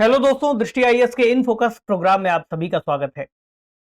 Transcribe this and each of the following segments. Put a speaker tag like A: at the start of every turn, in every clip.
A: Hello दोस्तों, दृष्टि IAS के इन फोकस प्रोग्राम में आप सभी का स्वागत है।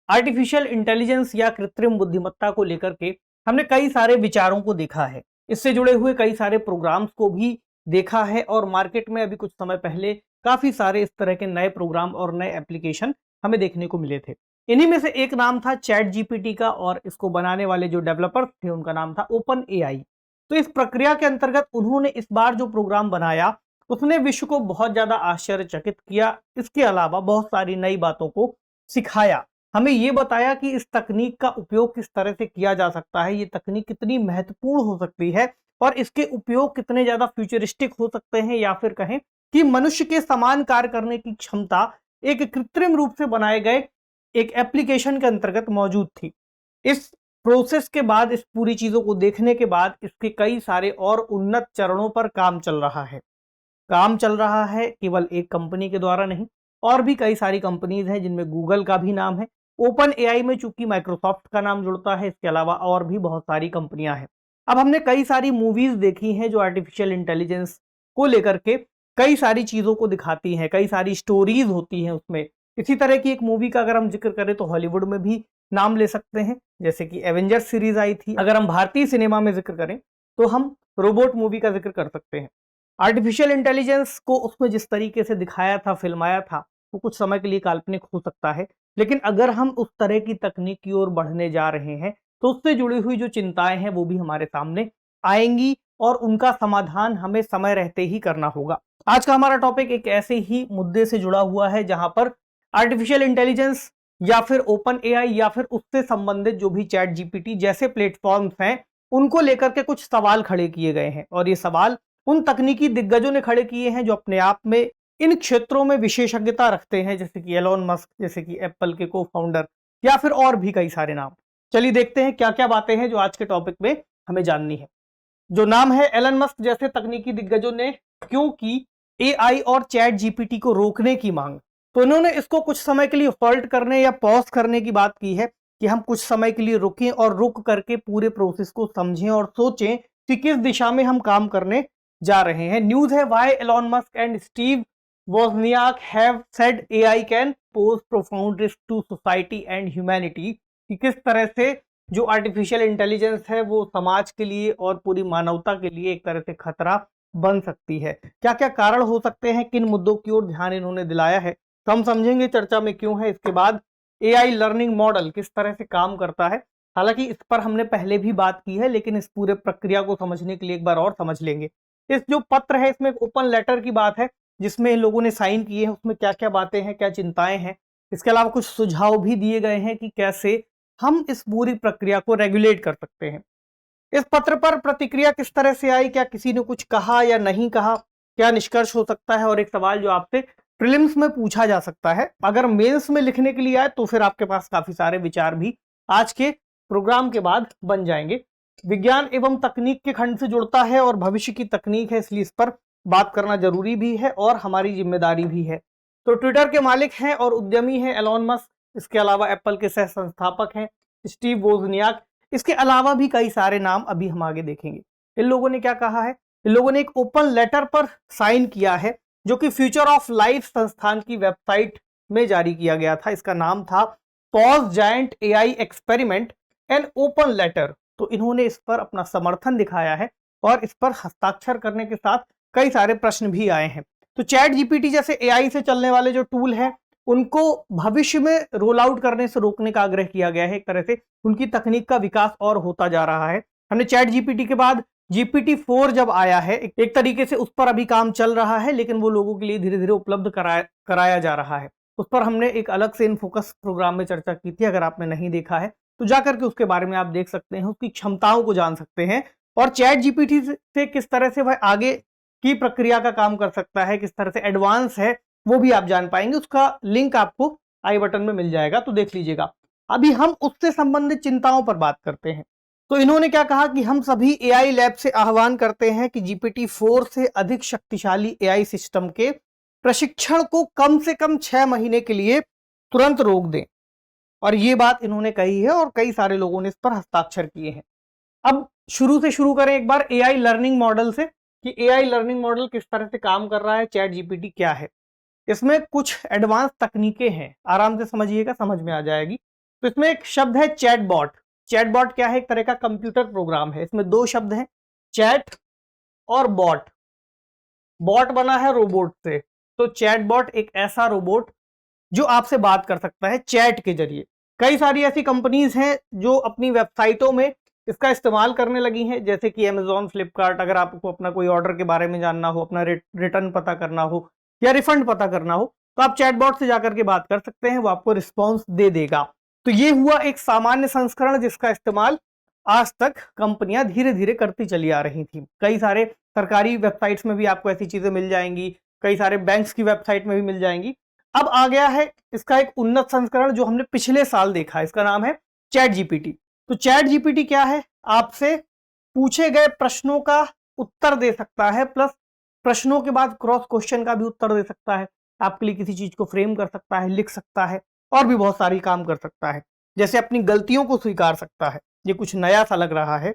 A: आर्टिफिशियल इंटेलिजेंस या कृत्रिम बुद्धिमत्ता को लेकर के हमने कई सारे विचारों को देखा है। इससे जुड़े हुए कई सारे प्रोग्राम्स को भी देखा है और मार्केट में अभी कुछ समय पहले काफी सारे इस तरह के नए प्रोग्राम और नए एप्लीकेशन हमें देखने को मिले थे। इन्हीं में से एक नाम था चैट जीपीटी का और इसको बनाने वाले जो डेवलपर्स थे उनका नाम था ओपन एआई। तो इस प्रक्रिया के अंतर्गत उन्होंने इस बार जो प्रोग्राम बनाया उसने विश्व को बहुत ज्यादा आश्चर्यचकित किया। इसके अलावा बहुत सारी नई बातों को सिखाया, हमें ये बताया कि इस तकनीक का उपयोग किस तरह से किया जा सकता है, ये तकनीक कितनी महत्वपूर्ण हो सकती है और इसके उपयोग कितने ज्यादा फ्यूचरिस्टिक हो सकते हैं, या फिर कहें कि मनुष्य के समान कार्य करने की क्षमता एक कृत्रिम रूप से बनाए गए एक एप्लीकेशन के अंतर्गत मौजूद थी। इस प्रोसेस के बाद, इस पूरी चीजों को देखने के बाद इसके कई सारे और उन्नत चरणों पर काम चल रहा है। केवल एक कंपनी के द्वारा नहीं, और भी कई सारी कंपनीज हैं जिनमें गूगल का भी नाम है। ओपन एआई में चूंकि माइक्रोसॉफ्ट का नाम जुड़ता है, इसके अलावा और भी बहुत सारी कंपनियां हैं। अब हमने कई सारी मूवीज देखी हैं जो आर्टिफिशियल इंटेलिजेंस को लेकर के कई सारी चीजों को दिखाती हैं, कई सारी स्टोरीज होती हैं उसमें। इसी तरह की एक मूवी का अगर हम जिक्र करें तो हॉलीवुड में भी नाम ले सकते हैं, जैसे कि एवेंजर्स सीरीज आई थी। अगर हम भारतीय सिनेमा में जिक्र करें तो हम रोबोट मूवी का जिक्र कर सकते हैं। आर्टिफिशियल इंटेलिजेंस को उसमें जिस तरीके से दिखाया था, फिल्माया था, वो कुछ समय के लिए काल्पनिक हो सकता है, लेकिन अगर हम उस तरह की तकनीक की ओर बढ़ने जा रहे हैं तो उससे जुड़ी हुई जो चिंताएं हैं वो भी हमारे सामने आएंगी और उनका समाधान हमें समय रहते ही करना होगा। आज का हमारा टॉपिक एक ऐसे ही मुद्दे से जुड़ा हुआ है जहां पर आर्टिफिशियल इंटेलिजेंस या फिर ओपन एआई या फिर उससे संबंधित जो भी चैट जीपीटी जैसे प्लेटफॉर्म्स हैं उनको लेकर के कुछ सवाल खड़े किए गए हैं, और ये सवाल उन तकनीकी दिग्गजों ने खड़े किए हैं जो अपने आप में इन क्षेत्रों में विशेषज्ञता रखते हैं, जैसे कि एलोन मस्क, जैसे कि एप्पल के को फाउंडर, या फिर और भी कई सारे नाम। चलिए देखते हैं क्या क्या बातें हैं जो आज के टॉपिक में हमें जाननी है। जो नाम है एलन मस्क जैसे तकनीकी दिग्गजों ने क्यों की एआई और चैट जीपीटी को रोकने की मांग, तो इन्होंने इसको कुछ समय के लिए हॉल्ट करने या पॉज करने की बात की है कि हम कुछ समय के लिए रुकें और रुक करके पूरे प्रोसेस को समझें और सोचें कि किस दिशा में हम काम करने जा रहे हैं। न्यूज है why Elon Musk and Steve Wozniak have said AI can pose profound risk to society and humanity, कि किस तरह से जो आर्टिफिशियल इंटेलिजेंस है वो समाज के लिए और पूरी मानवता के लिए एक तरह से खतरा बन सकती है। क्या क्या कारण हो सकते हैं, किन मुद्दों की ओर ध्यान इन्होंने दिलाया है, तो हम समझेंगे चर्चा में क्यों है। इसके बाद एआई लर्निंग मॉडल किस तरह से काम करता है, हालांकि इस पर हमने पहले भी बात की है, लेकिन इस पूरे प्रक्रिया को समझने के लिए एक बार और समझ लेंगे। इस जो पत्र है इसमें एक ओपन लेटर की बात है जिसमें इन लोगों ने साइन किए हैं, उसमें क्या क्या बातें हैं, क्या चिंताएं हैं। इसके अलावा कुछ सुझाव भी दिए गए हैं कि कैसे हम इस पूरी प्रक्रिया को रेगुलेट कर सकते हैं। इस पत्र पर प्रतिक्रिया किस तरह से आई, क्या किसी ने कुछ कहा या नहीं कहा, क्या निष्कर्ष हो सकता है, और एक सवाल जो आपसे प्रीलिम्स में पूछा जा सकता है, अगर मेंस में लिखने के लिए आए तो फिर आपके पास काफी सारे विचार भी आज के प्रोग्राम के बाद बन जाएंगे। विज्ञान एवं तकनीक के खंड से जुड़ता है और भविष्य की तकनीक है, इसलिए इस पर बात करना जरूरी भी है और हमारी जिम्मेदारी भी है। तो ट्विटर के मालिक हैं और उद्यमी हैं एलोन मस्क, इसके अलावा एप्पल के सह संस्थापक हैं स्टीव वोजनियाक। इसके अलावा भी कई सारे नाम अभी हम आगे देखेंगे। इन लोगों ने क्या कहा है, इन लोगों ने एक ओपन लेटर पर साइन किया है जो कि फ्यूचर ऑफ लाइफ संस्थान की वेबसाइट में जारी किया गया था। इसका नाम था pause giant AI experiment an open letter. तो इन्होंने इस पर अपना समर्थन दिखाया है और इस पर हस्ताक्षर करने के साथ कई सारे प्रश्न भी आए हैं। तो चैट जीपीटी जैसे एआई से चलने वाले जो टूल हैं उनको भविष्य में रोल आउट करने से रोकने का आग्रह किया गया है। एक तरह से उनकी तकनीक का विकास और होता जा रहा है। हमने चैट जीपीटी के बाद जीपीटी 4 जब आया है, एक तरीके से उस पर अभी काम चल रहा है, लेकिन वो लोगों के लिए धीरे धीरे उपलब्ध कराया जा रहा है। उस पर हमने एक अलग से इन फोकस प्रोग्राम में चर्चा की थी, अगर आपने नहीं देखा है तो जाकर के उसके बारे में आप देख सकते हैं, उसकी क्षमताओं को जान सकते हैं और चैट जीपीटी से किस तरह से वह आगे की प्रक्रिया का काम कर सकता है, किस तरह से एडवांस है, वो भी आप जान पाएंगे। उसका लिंक आपको आई बटन में मिल जाएगा, तो देख लीजिएगा। अभी हम उससे संबंधित चिंताओं पर बात करते हैं। तो इन्होंने क्या कहा कि हम सभी एआई लैब से आह्वान करते हैं कि जीपीटी 4 से अधिक शक्तिशाली एआई सिस्टम के प्रशिक्षण को कम से कम 6 महीने के लिए तुरंत रोक दें। और ये बात इन्होंने कही है और कई सारे लोगों ने इस पर हस्ताक्षर किए हैं। अब शुरू से शुरू करें एक बार एआई लर्निंग मॉडल से, कि एआई लर्निंग मॉडल किस तरह से काम कर रहा है, चैट जीपीटी क्या है। इसमें कुछ एडवांस तकनीकें हैं, आराम से समझिएगा, समझ में आ जाएगी। तो इसमें एक शब्द है चैटबॉट। चैटबॉट क्या है? एक तरह का कंप्यूटर प्रोग्राम है। इसमें दो शब्द हैं, चैट और बॉट। बॉट बना है रोबोट से, तो चैटबॉट एक ऐसा रोबोट जो आपसे बात कर सकता है चैट के जरिए। कई सारी ऐसी कंपनीज हैं जो अपनी वेबसाइटों में इसका इस्तेमाल करने लगी हैं, जैसे कि अमेजॉन, फ्लिपकार्ट। अगर आपको अपना कोई ऑर्डर के बारे में जानना हो, अपना रिटर्न पता करना हो या रिफंड पता करना हो, तो आप चैटबॉट से जाकर के बात कर सकते हैं, वो आपको रिस्पॉन्स दे देगा। तो ये हुआ एक सामान्य संस्करण जिसका इस्तेमाल आज तक कंपनियां धीरे धीरे करती चली आ रही थी। कई सारे सरकारी वेबसाइट्स में भी आपको ऐसी चीजें मिल जाएंगी, कई सारे बैंक्स की वेबसाइट में भी मिल जाएंगी। अब आ गया है इसका एक उन्नत संस्करण जो हमने पिछले साल देखा, इसका नाम है चैट जीपीटी। तो चैट जीपीटी क्या है? आपसे पूछे गए प्रश्नों का उत्तर दे सकता है, प्लस प्रश्नों के बाद क्रॉस क्वेश्चन का भी उत्तर दे सकता है, आपके लिए किसी चीज को फ्रेम कर सकता है, लिख सकता है, और भी बहुत सारी काम कर सकता है। जैसे अपनी गलतियों को स्वीकार सकता है, ये कुछ नया सा लग रहा है।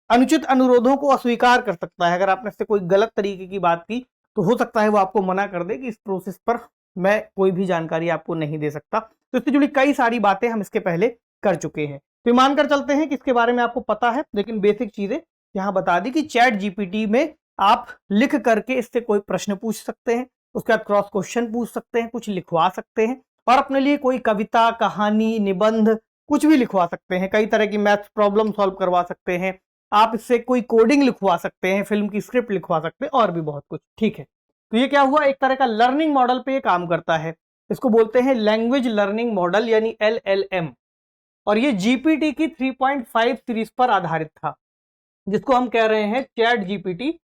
A: अनुचित अनुरोधों को अस्वीकार कर सकता है, अगर आपने से कोई गलत तरीके की बात की तो हो सकता है वो आपको मना कर दे कि इस प्रोसेस पर मैं कोई भी जानकारी आपको नहीं दे सकता। तो इससे जुड़ी कई सारी बातें हम इसके पहले कर चुके हैं। तो मानकर चलते हैं कि इसके बारे में आपको पता है, लेकिन बेसिक चीजें यहां बता दी कि चैट जीपीटी में आप लिख करके इससे कोई प्रश्न पूछ सकते हैं, उसके बाद क्रॉस क्वेश्चन पूछ सकते हैं, कुछ लिखवा सकते हैं, और अपने लिए कोई कविता, कहानी, निबंध कुछ भी लिखवा सकते हैं। कई तरह की मैथ्स प्रॉब्लम सॉल्व करवा सकते हैं, आप इससे कोई कोडिंग लिखवा सकते हैं, फिल्म की स्क्रिप्ट लिखवा सकते हैं, और भी बहुत कुछ। ठीक है, तो ये क्या हुआ? एक तरह का लर्निंग मॉडल पे ये काम करता है। इसको बोलते हैं लैंग्वेज लर्निंग मॉडल यानी LLM, और ये जीपीटी की 3.5 सीरीज पर आधारित था, जिसको हम कह रहे हैं चैट जीपीटी।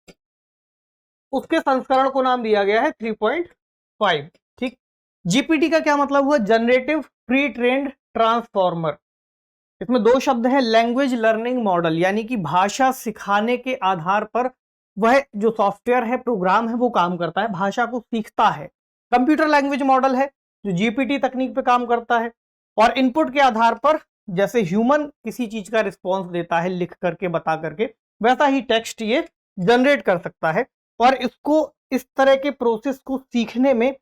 A: उसके संस्करण को नाम दिया गया है 3.5। ठीक, जीपीटी का क्या मतलब हुआ? Generative pre trained transformer. इसमें दो शब्द हैं, लैंग्वेज लर्निंग मॉडल, यानी कि भाषा सिखाने के आधार पर वह जो सॉफ्टवेयर है, प्रोग्राम है, वो काम करता है, भाषा को सीखता है। कंप्यूटर लैंग्वेज मॉडल है जो जीपीटी तकनीक पे काम करता है, और इनपुट के आधार पर जैसे ह्यूमन किसी चीज का रिस्पॉन्स देता है लिख करके, बता करके, वैसा ही टेक्स्ट ये जनरेट कर सकता है। और इसको इस तरह के प्रोसेस को सीखने में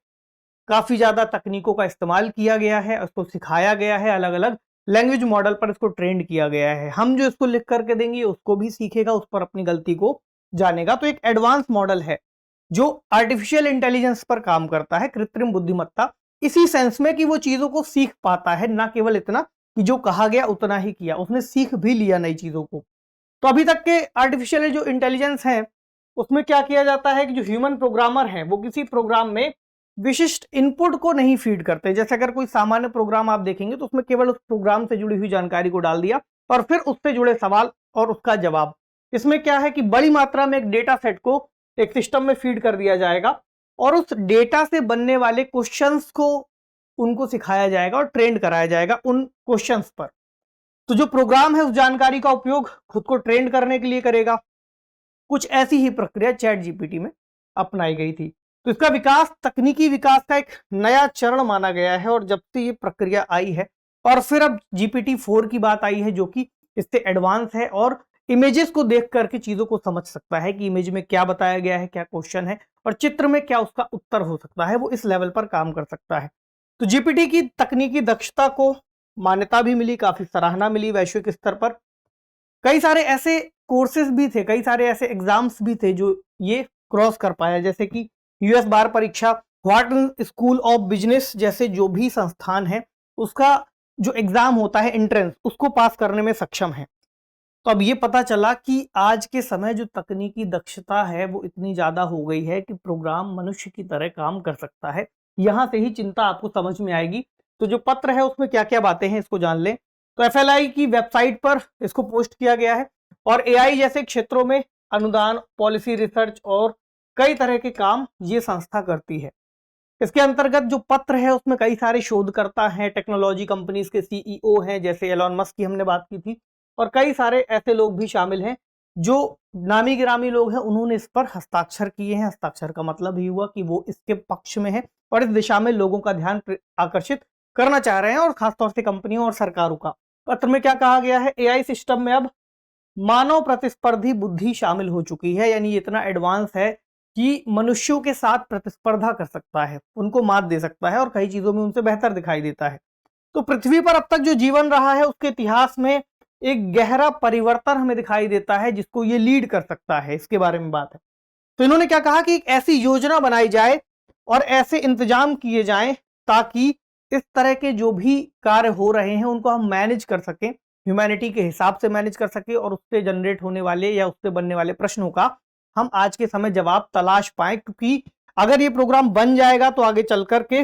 A: काफी ज्यादा तकनीकों का इस्तेमाल किया गया है, उसको सिखाया गया है, अलग अलग लैंग्वेज मॉडल पर इसको ट्रेंड किया गया है। हम जो इसको लिख करके देंगे उसको भी सीखेगा, उस पर अपनी गलती को जानेगा। तो एक एडवांस मॉडल है जो आर्टिफिशियल इंटेलिजेंस पर काम करता है, कृत्रिम बुद्धिमत्ता, इसी सेंस में कि वो चीजों को सीख पाता है, ना केवल इतना कि जो कहा गया उतना ही किया, उसने सीख भी लिया नई चीजों को। तो अभी तक के आर्टिफिशियल जो इंटेलिजेंस है उसमें क्या किया जाता है कि जो ह्यूमन प्रोग्रामर है वो किसी प्रोग्राम में विशिष्ट इनपुट को नहीं फीड करते। जैसे अगर कोई सामान्य प्रोग्राम आप देखेंगे तो उसमें केवल उस प्रोग्राम से जुड़ी हुई जानकारी को डाल दिया और फिर उससे जुड़े सवाल और उसका जवाब। इसमें क्या है कि बड़ी मात्रा में एक डेटा सेट को एक सिस्टम में फीड कर दिया जाएगा और उस डेटा से बनने वाले क्वेश्चंस को उनको सिखाया जाएगा और ट्रेंड कराया जाएगा उन क्वेश्चंस पर। तो जो प्रोग्राम है उस जानकारी का उपयोग खुद को ट्रेंड करने के लिए करेगा। कुछ ऐसी ही प्रक्रिया चैट जीपीटी में अपनाई गई थी। तो इसका विकास तकनीकी विकास का एक नया चरण माना गया है, और जब से ये प्रक्रिया आई है और फिर अब GPT-4 की बात आई है जो कि इससे एडवांस है और इमेजेस को देख करके चीजों को समझ सकता है कि इमेज में क्या बताया गया है, क्या क्वेश्चन है, और चित्र में क्या उसका उत्तर हो सकता है, वो इस लेवल पर काम कर सकता है। तो जीपीटी की तकनीकी दक्षता को मान्यता भी मिली, काफी सराहना मिली वैश्विक स्तर पर। कई सारे ऐसे कोर्सेज भी थे, कई सारे ऐसे एग्जाम्स भी थे जो ये क्रॉस कर पाया, जैसे कि यूएस बार परीक्षा, व्हार्टन स्कूल ऑफ बिजनेस जैसे जो भी संस्थान है उसका जो एग्जाम होता है एंट्रेंस, उसको पास करने में सक्षम है। तो अब ये पता चला कि आज के समय जो तकनीकी दक्षता है वो इतनी ज्यादा हो गई है कि प्रोग्राम मनुष्य की तरह काम कर सकता है। यहां से ही चिंता आपको समझ में आएगी। तो जो पत्र है उसमें क्या क्या बातें हैं इसको जान लें। तो FLI की वेबसाइट पर इसको पोस्ट किया गया है, और AI जैसे क्षेत्रों में अनुदान, पॉलिसी रिसर्च और कई तरह के काम ये संस्था करती है। इसके अंतर्गत जो पत्र है उसमें कई सारे शोधकर्ता हैं, टेक्नोलॉजी कंपनीज के CEO हैं, जैसे एलॉन मस्क की हमने बात की थी, और कई सारे ऐसे लोग भी शामिल हैं जो नामी गिरामी लोग हैं, उन्होंने इस पर हस्ताक्षर किए हैं। हस्ताक्षर का मतलब ही हुआ कि वो इसके पक्ष में है और इस दिशा में लोगों का ध्यान आकर्षित करना चाह रहे हैं, और खासतौर से कंपनियों और सरकारों का। पत्र में क्या कहा गया है? AI सिस्टम में अब मानव प्रतिस्पर्धी बुद्धि शामिल हो चुकी है, यानी इतना एडवांस है कि मनुष्यों के साथ प्रतिस्पर्धा कर सकता है, उनको मात दे सकता है और कई चीजों में उनसे बेहतर दिखाई देता है। तो पृथ्वी पर अब तक जो जीवन रहा है उसके इतिहास में एक गहरा परिवर्तन हमें दिखाई देता है जिसको ये लीड कर सकता है, इसके बारे में बात है। तो इन्होंने क्या कहा कि एक ऐसी योजना बनाई जाए और ऐसे इंतजाम किए जाएं ताकि इस तरह के जो भी कार्य हो रहे हैं उनको हम मैनेज कर सकें, ह्यूमैनिटी के हिसाब से मैनेज कर सकें और उससे जनरेट होने वाले या उससे बनने वाले प्रश्नों का हम आज के समय जवाब तलाश पाएं। क्योंकि अगर ये प्रोग्राम बन जाएगा तो आगे चल करके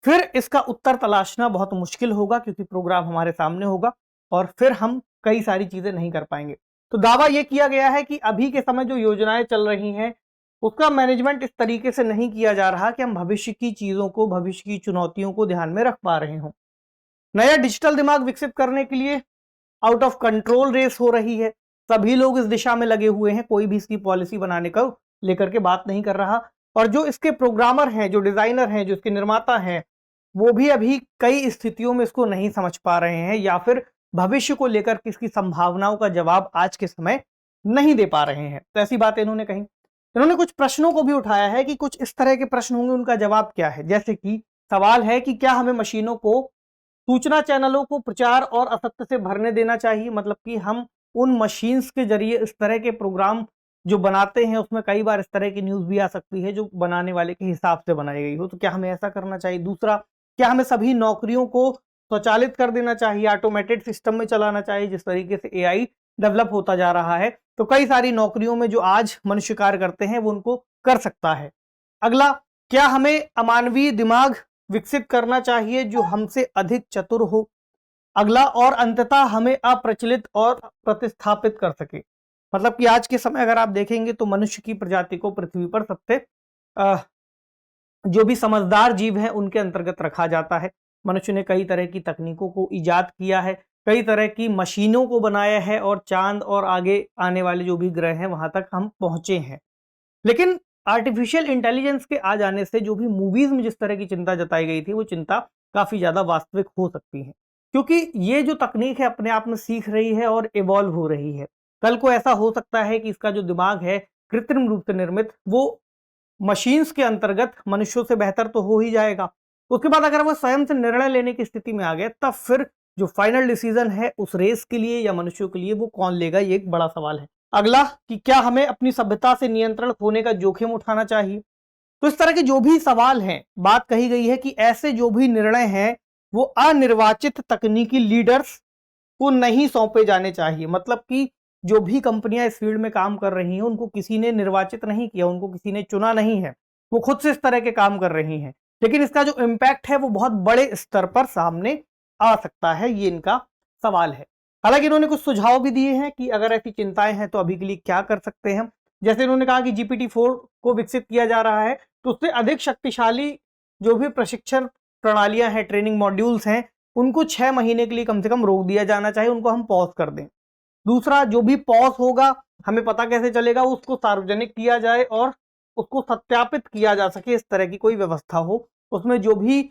A: फिर इसका उत्तर तलाशना बहुत मुश्किल होगा, क्योंकि प्रोग्राम हमारे सामने होगा और फिर हम कई सारी चीजें नहीं कर पाएंगे। तो दावा यह किया गया है कि अभी के समय जो योजनाएं चल रही हैं उसका मैनेजमेंट इस तरीके से नहीं किया जा रहा कि हम भविष्य की चीजों को, भविष्य की चुनौतियों को ध्यान में रख पा रहे हों। नया डिजिटल दिमाग विकसित करने के लिए आउट ऑफ कंट्रोल रेस हो रही है, सभी लोग इस दिशा में लगे हुए हैं, कोई भी इसकी पॉलिसी बनाने का लेकर के बात नहीं कर रहा। और जो इसके प्रोग्रामर हैं, जो डिजाइनर हैं, जो इसके निर्माता हैं, वो भी अभी कई स्थितियों में इसको नहीं समझ पा रहे हैं या फिर भविष्य को लेकर किसकी संभावनाओं का जवाब आज के समय नहीं दे पा रहे हैं। तो ऐसी बात इन्होंने कही। इन्होंने कुछ प्रश्नों को भी उठाया है कि कुछ इस तरह के प्रश्न होंगे, उनका जवाब क्या है। जैसे कि सवाल है कि क्या हमें मशीनों को, सूचना चैनलों को प्रचार और असत्य से भरने देना चाहिए, मतलब कि हम उन मशीन्स के जरिए इस तरह के प्रोग्राम जो बनाते हैं उसमें कई बार इस तरह की न्यूज भी आ सकती है जो बनाने वाले के हिसाब से बनाई गई हो, तो क्या हमें ऐसा करना चाहिए। दूसरा, क्या हमें सभी नौकरियों को स्वचालित कर देना चाहिए, ऑटोमेटेड सिस्टम में चलाना चाहिए। जिस तरीके से एआई डेवलप होता जा रहा है तो कई सारी नौकरियों में जो आज मनुष्य कार्य करते हैं वो उनको कर सकता है। अगला, क्या हमें अमानवीय दिमाग विकसित करना चाहिए जो हमसे अधिक चतुर हो। अगला, और अंततः हमें अप्रचलित और प्रतिस्थापित कर सके। मतलब कि आज के समय अगर आप देखेंगे तो मनुष्य की प्रजाति को पृथ्वी पर सबसे जो भी समझदार जीव हैं उनके अंतर्गत रखा जाता है। मनुष्य ने कई तरह की तकनीकों को इजाद किया है, कई तरह की मशीनों को बनाया है और चांद और आगे आने वाले जो भी ग्रह हैं वहां तक हम पहुंचे हैं। लेकिन आर्टिफिशियल इंटेलिजेंस के आ जाने से जो भी मूवीज में जिस तरह की चिंता जताई गई थी वो चिंता काफी ज्यादा वास्तविक हो सकती है, क्योंकि ये जो तकनीक है अपने आप में सीख रही है और इवॉल्व हो रही है। कल को ऐसा हो सकता है कि इसका जो दिमाग है कृत्रिम रूप से निर्मित, वो मशीन्स के अंतर्गत मनुष्यों से बेहतर तो हो ही जाएगा। उसके बाद अगर वो स्वयं से निर्णय लेने की स्थिति में आ गए तब फिर जो फाइनल डिसीजन है उस रेस के लिए या मनुष्यों के लिए वो कौन लेगा, ये एक बड़ा सवाल है। अगला, कि क्या हमें अपनी सभ्यता से नियंत्रण खोने का जोखिम उठाना चाहिए। तो इस तरह के जो भी सवाल हैं, बात कही गई है कि ऐसे जो भी निर्णय हैं वो अनिर्वाचित तकनीकी लीडर्स को नहीं सौंपे जाने चाहिए। मतलब कि जो भी कंपनियां इस फील्ड में काम कर रही हैं उनको किसी ने निर्वाचित नहीं किया, उनको किसी ने चुना नहीं है, वो खुद से इस तरह के काम कर रही हैं। लेकिन इसका जो इम्पैक्ट है वो बहुत बड़े स्तर पर सामने आ सकता है, ये इनका सवाल है। हालांकि इन्होंने कुछ सुझाव भी दिए हैं कि अगर ऐसी चिंताएं हैं तो अभी के लिए क्या कर सकते हैं। जैसे इन्होंने कहा कि GPT-4 को विकसित किया जा रहा है तो उससे अधिक शक्तिशाली जो भी प्रशिक्षण प्रणालियां हैं, ट्रेनिंग मॉड्यूल्स हैं, उनको 6 महीने के लिए कम से कम रोक दिया जाना चाहिए, उनको हम पॉज कर दें। दूसरा, जो भी पॉज होगा हमें पता कैसे चलेगा, उसको सार्वजनिक किया जाए और उसको सत्यापित किया जा सके, इस तरह की कोई व्यवस्था हो। उसमें जो भी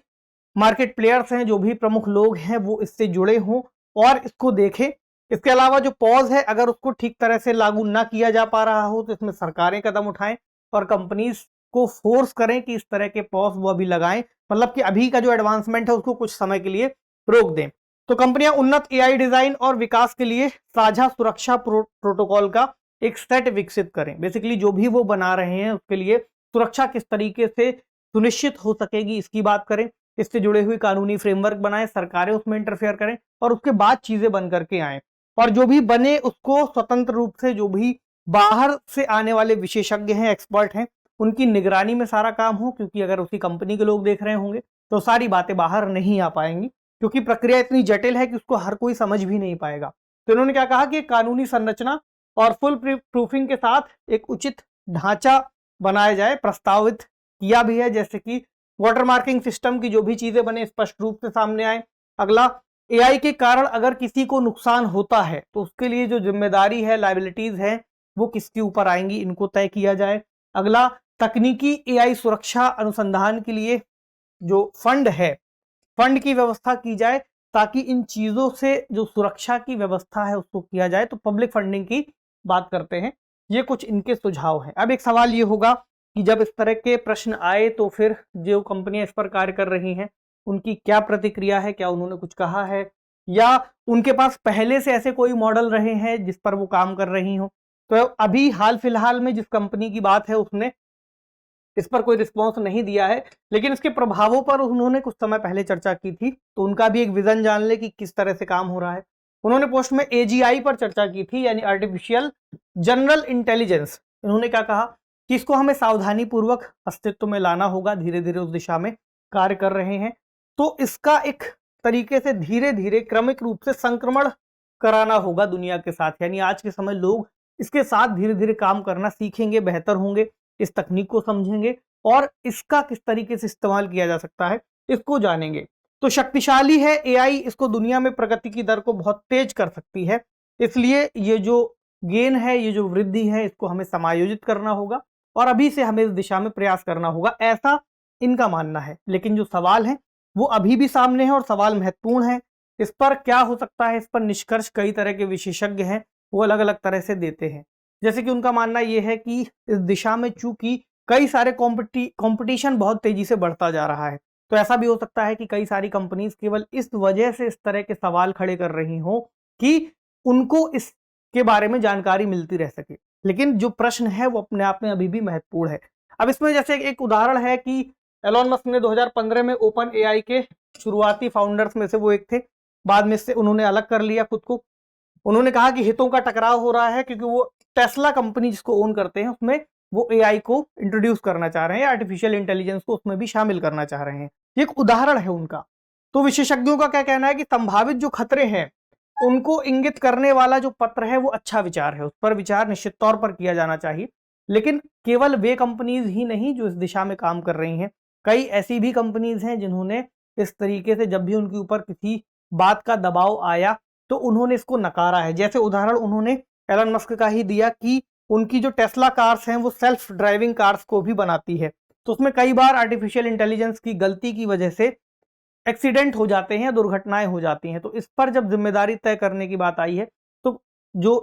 A: मार्केट प्लेयर्स हैं, जो भी प्रमुख लोग हैं वो इससे जुड़े हों और इसको देखें। इसके अलावा जो पॉज है अगर उसको ठीक तरह से लागू ना किया जा पा रहा हो तो इसमें सरकारें कदम उठाएं और कंपनीज को फोर्स करें कि इस तरह के पॉज वो अभी लगाएं, मतलब कि अभी का जो एडवांसमेंट है उसको कुछ समय के लिए रोक दें। तो कंपनियां उन्नत एआई डिजाइन और विकास के लिए साझा सुरक्षा प्रोटोकॉल का एक सेट विकसित करें। बेसिकली जो भी वो बना रहे हैं उसके लिए सुरक्षा किस तरीके से सुनिश्चित हो सकेगी इसकी बात करें, इससे जुड़े हुए कानूनी फ्रेमवर्क बनाएं, सरकारें उसमें इंटरफेयर करें और उसके बाद चीजें बन करके आए। और जो भी बने उसको स्वतंत्र रूप से जो भी बाहर से आने वाले विशेषज्ञ हैं, एक्सपर्ट हैं, उनकी निगरानी में सारा काम हो, क्योंकि अगर उसी कंपनी के लोग देख रहे होंगे तो सारी बातें बाहर नहीं आ पाएंगी, क्योंकि प्रक्रिया इतनी जटिल है कि उसको हर कोई समझ भी नहीं पाएगा। तो इन्होंने क्या कहा कि कानूनी संरचना और फुल प्रूफिंग के साथ एक उचित ढांचा बनाया जाए, प्रस्तावित किया भी है, जैसे कि वाटर मार्किंग सिस्टम की जो भी चीजें बने स्पष्ट रूप से सामने आए। अगला, एआई के कारण अगर किसी को नुकसान होता है तो उसके लिए जो जिम्मेदारी है, लायबिलिटीज है, वो किसके ऊपर आएंगी, इनको तय किया जाए। अगला, तकनीकी एआई सुरक्षा अनुसंधान के लिए जो फंड है, फंड की व्यवस्था की जाए ताकि इन चीजों से जो सुरक्षा की व्यवस्था है उसको किया जाए। तो पब्लिक फंडिंग की बात करते हैं। ये कुछ इनके सुझाव हैं। अब एक सवाल ये होगा कि जब इस तरह के प्रश्न आए तो फिर जो कंपनियां इस पर कार्य कर रही हैं उनकी क्या प्रतिक्रिया है, क्या उन्होंने कुछ कहा है, या उनके पास पहले से ऐसे कोई मॉडल रहे हैं जिस पर वो काम कर रही हो। तो अभी हाल फिलहाल में जिस कंपनी की बात है उसने इस पर कोई रिस्पॉन्स नहीं दिया है, लेकिन इसके प्रभावों पर उन्होंने कुछ समय पहले चर्चा की थी, तो उनका भी एक विजन जान ले कि किस तरह से काम हो रहा है। उन्होंने पोस्ट में एजीआई पर चर्चा की थी, यानी आर्टिफिशियल जनरल इंटेलिजेंस। इन्होंने क्या कहा कि इसको हमें सावधानी पूर्वक अस्तित्व में लाना होगा, धीरे धीरे उस दिशा में कार्य कर रहे हैं। तो इसका एक तरीके से धीरे धीरे क्रमिक रूप से संक्रमण कराना होगा दुनिया के साथ, यानी आज के समय लोग इसके साथ धीरे धीरे काम करना सीखेंगे, बेहतर होंगे, इस तकनीक को समझेंगे और इसका किस तरीके से इस्तेमाल किया जा सकता है इसको जानेंगे। तो शक्तिशाली है एआई, इसको दुनिया में प्रगति की दर को बहुत तेज कर सकती है। इसलिए ये जो गेन है, ये जो वृद्धि है, इसको हमें समायोजित करना होगा और अभी से हमें इस दिशा में प्रयास करना होगा, ऐसा इनका मानना है। लेकिन जो सवाल है वो अभी भी सामने है और सवाल महत्वपूर्ण है। इस पर क्या हो सकता है, इस पर निष्कर्ष कई तरह के विशेषज्ञ हैं वो अलग अलग तरह से देते हैं। जैसे कि उनका मानना यह है कि इस दिशा में चूंकि कई सारे कंपटीशन बहुत तेजी से बढ़ता जा रहा है, तो ऐसा भी हो सकता है कि कई सारी कंपनीज केवल इस वजह से इस तरह के सवाल खड़े कर रही हों कि उनको इसके बारे में जानकारी मिलती रह सके। लेकिन जो प्रश्न है वो अपने आप में अभी भी महत्वपूर्ण है। अब इसमें जैसे एक उदाहरण है कि एलोन मस्क ने 2015 में ओपन एआई के शुरुआती फाउंडर्स में से वो एक थे, बाद में से उन्होंने अलग कर लिया खुद को। उन्होंने कहा कि हितों का टकराव हो रहा है क्योंकि वो टेस्ला कंपनी जिसको ओन करते हैं उसमें वो एआई को इंट्रोड्यूस करना चाह रहे हैं, आर्टिफिशियल इंटेलिजेंस को उसमें भी शामिल करना चाह रहे हैं। ये एक उदाहरण है उनका। तो विशेषज्ञों का क्या कहना है कि संभावित जो खतरे हैं उनको इंगित करने वाला जो पत्र है वो अच्छा विचार है, उस पर विचार निश्चित तौर पर किया जाना चाहिए। लेकिन केवल वे कंपनीज ही नहीं जो इस दिशा में काम कर रही हैं, कई ऐसी भी कंपनीज हैं जिन्होंने इस तरीके से जब भी उनके ऊपर किसी बात का दबाव आया तो उन्होंने इसको नकारा है। जैसे उदाहरण उन्होंने एलन मस्क का ही दिया कि उनकी जो टेस्ला कार्स हैं वो सेल्फ ड्राइविंग कार्स को भी बनाती है, तो उसमें कई बार आर्टिफिशियल इंटेलिजेंस की गलती की वजह से एक्सीडेंट हो जाते हैं, दुर्घटनाएं हो जाती हैं। तो इस पर जब जिम्मेदारी तय करने की बात आई है तो जो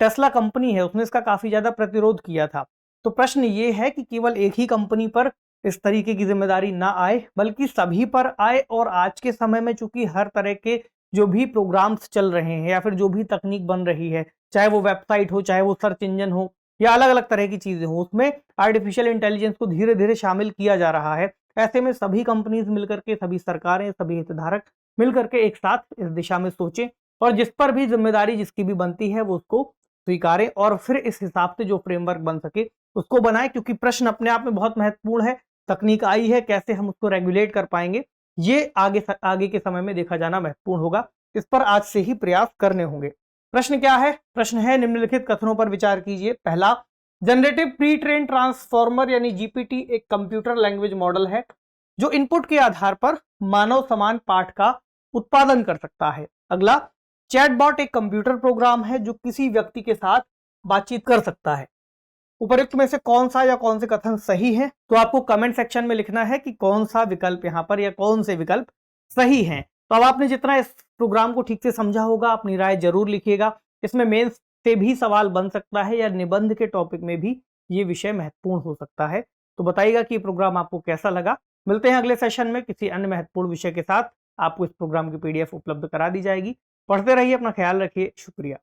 A: टेस्ला कंपनी है उसने इसका काफी ज्यादा प्रतिरोध किया था। तो प्रश्न ये है कि केवल एक ही कंपनी पर इस तरीके की जिम्मेदारी ना आए बल्कि सभी पर आए। और आज के समय में चूंकि हर तरह के जो भी प्रोग्राम्स चल रहे हैं या फिर जो भी तकनीक बन रही है, चाहे वो वेबसाइट हो, चाहे वो सर्च इंजन हो या अलग अलग तरह की चीजें हो, उसमें आर्टिफिशियल इंटेलिजेंस को धीरे धीरे शामिल किया जा रहा है। ऐसे में सभी कंपनीज मिलकर के, सभी सरकारें, सभी हितधारक मिलकर के एक साथ इस दिशा में सोचें और जिस पर भी जिम्मेदारी जिसकी भी बनती है वो उसको स्वीकारें और फिर इस हिसाब से जो फ्रेमवर्क बन सके उसको बनाएं। क्योंकि प्रश्न अपने आप में बहुत महत्वपूर्ण है, तकनीक आई है, कैसे हम उसको रेगुलेट कर पाएंगे ये आगे के समय में देखा जाना महत्वपूर्ण होगा। इस पर आज से ही प्रयास करने होंगे। प्रश्न क्या है? प्रश्न है निम्नलिखित कथनों पर विचार कीजिए। पहला, जनरेटिव प्री ट्रेन ट्रांसफॉर्मर यानी जीपीटी एक कंप्यूटर लैंग्वेज मॉडल है जो इनपुट के आधार पर मानव समान पाठ का उत्पादन कर सकता है। अगला, चैटबॉट एक कंप्यूटर प्रोग्राम है जो किसी व्यक्ति के साथ बातचीत कर सकता है। उपरोक्त में से कौन सा या कौन से कथन सही है? तो आपको कमेंट सेक्शन में लिखना है कि कौन सा विकल्प यहाँ पर या कौन से विकल्प सही हैं। तो अब आपने जितना इस प्रोग्राम को ठीक से समझा होगा अपनी राय जरूर लिखिएगा। इसमें मेंस से भी सवाल बन सकता है या निबंध के टॉपिक में भी ये विषय महत्वपूर्ण हो सकता है। तो बताइएगा कि ये प्रोग्राम आपको कैसा लगा। मिलते हैं अगले सेशन में किसी अन्य महत्वपूर्ण विषय के साथ। आपको इस प्रोग्राम की पीडीएफ उपलब्ध करा दी जाएगी। पढ़ते रहिए, अपना ख्याल रखिए। शुक्रिया।